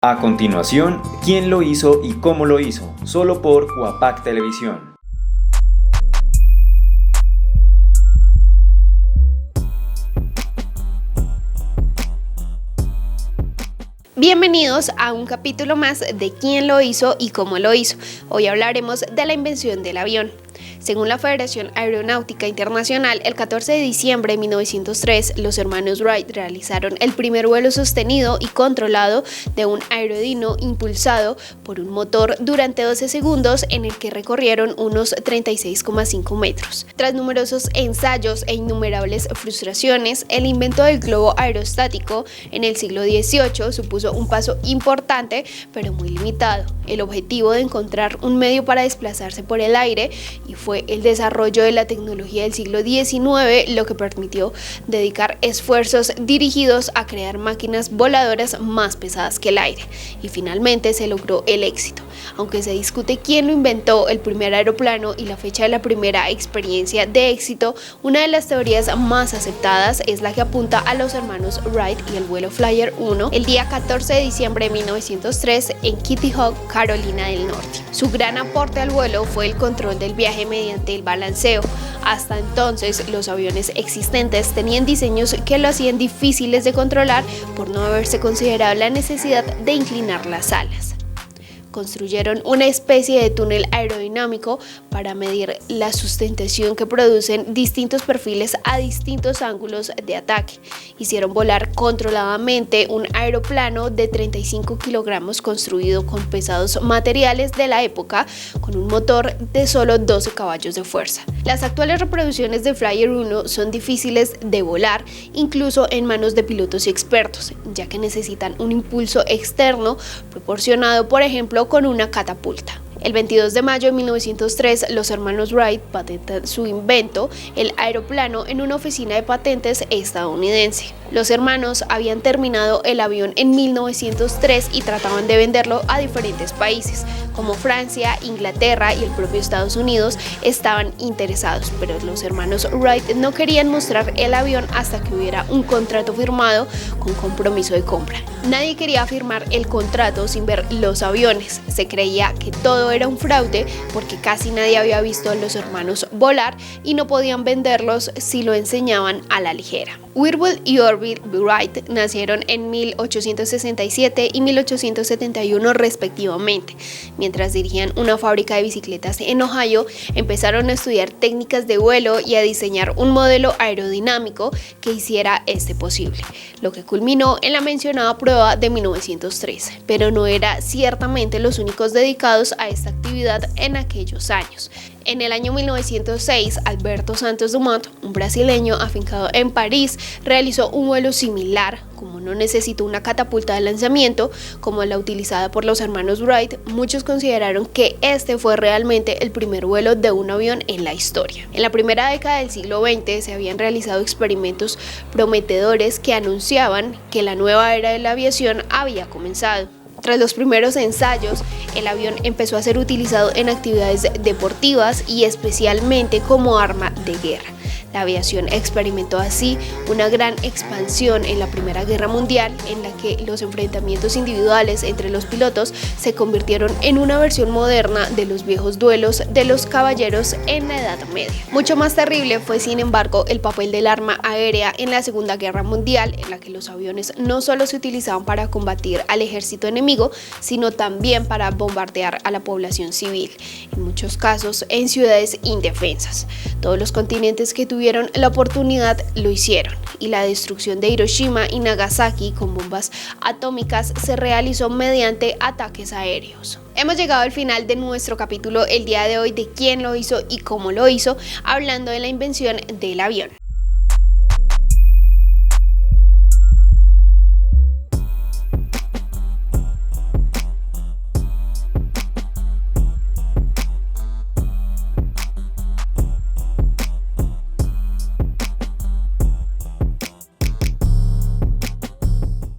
A continuación, ¿quién lo hizo y cómo lo hizo? Solo por Huapac Televisión. Bienvenidos a un capítulo más de quién lo hizo y cómo lo hizo. Hoy hablaremos de la invención del avión. Según la Federación Aeronáutica Internacional, el 14 de diciembre de 1903, los hermanos Wright realizaron el primer vuelo sostenido y controlado de un aerodino impulsado por un motor durante 12 segundos en el que recorrieron unos 36,5 metros. Tras numerosos ensayos e innumerables frustraciones, el invento del globo aerostático en el siglo XVIII supuso un paso importante, pero muy limitado. El objetivo de encontrar un medio para desplazarse por el aire y fue el desarrollo de la tecnología del siglo XIX lo que permitió dedicar esfuerzos dirigidos a crear máquinas voladoras más pesadas que el aire, y finalmente se logró el éxito. Aunque se discute quién lo inventó, el primer aeroplano y la fecha de la primera experiencia de éxito, una de las teorías más aceptadas es la que apunta a los hermanos Wright y el vuelo Flyer 1 el día 14 de diciembre de 1903 en Kitty Hawk, Carolina del Norte. Su gran aporte al vuelo fue el control del viaje mediante el balanceo. Hasta entonces, los aviones existentes tenían diseños que lo hacían difíciles de controlar por no haberse considerado la necesidad de inclinar las alas. Construyeron una especie de túnel aerodinámico para medir la sustentación que producen distintos perfiles a distintos ángulos de ataque. Hicieron volar controladamente un aeroplano de 35 kilogramos construido con pesados materiales de la época, con un motor de solo 12 caballos de fuerza. Las actuales reproducciones de Flyer 1 son difíciles de volar, incluso en manos de pilotos expertos, ya que necesitan un impulso externo proporcionado, por ejemplo, con una catapulta. El 22 de mayo de 1903, los hermanos Wright patentan su invento, el aeroplano, en una oficina de patentes estadounidense. Los hermanos habían terminado el avión en 1903 y trataban de venderlo a diferentes países, como Francia, Inglaterra y el propio Estados Unidos estaban interesados, pero los hermanos Wright no querían mostrar el avión hasta que hubiera un contrato firmado con compromiso de compra. Nadie quería firmar el contrato sin ver los aviones. Se creía que todo era un fraude porque casi nadie había visto a los hermanos volar y no podían venderlos si lo enseñaban a la ligera. Whirlpool y Orville Wright nacieron en 1867 y 1871 respectivamente. Mientras dirigían una fábrica de bicicletas en Ohio, empezaron a estudiar técnicas de vuelo y a diseñar un modelo aerodinámico que hiciera este posible, lo que culminó en la mencionada prueba de 1903. Pero no eran ciertamente los únicos dedicados a esta actividad en aquellos años. En el año 1906, Alberto Santos Dumont, un brasileño afincado en París, realizó un vuelo similar. Como no necesitó una catapulta de lanzamiento como la utilizada por los hermanos Wright, muchos consideraron que este fue realmente el primer vuelo de un avión en la historia. En la primera década del siglo XX se habían realizado experimentos prometedores que anunciaban que la nueva era de la aviación había comenzado. Tras los primeros ensayos, el avión empezó a ser utilizado en actividades deportivas y especialmente como arma de guerra. La aviación experimentó así una gran expansión en la Primera Guerra Mundial, en la que los enfrentamientos individuales entre los pilotos se convirtieron en una versión moderna de los viejos duelos de los caballeros en la Edad Media. Mucho más terrible fue, sin embargo, el papel del arma aérea en la Segunda Guerra Mundial, en la que los aviones no solo se utilizaban para combatir al ejército enemigo, sino también para bombardear a la población civil, en muchos casos en ciudades indefensas. Todos los continentes que tuvieron la oportunidad lo hicieron, y la destrucción de Hiroshima y Nagasaki con bombas atómicas se realizó mediante ataques aéreos. Hemos llegado al final de nuestro capítulo el día de hoy de quién lo hizo y cómo lo hizo, hablando de la invención del avión.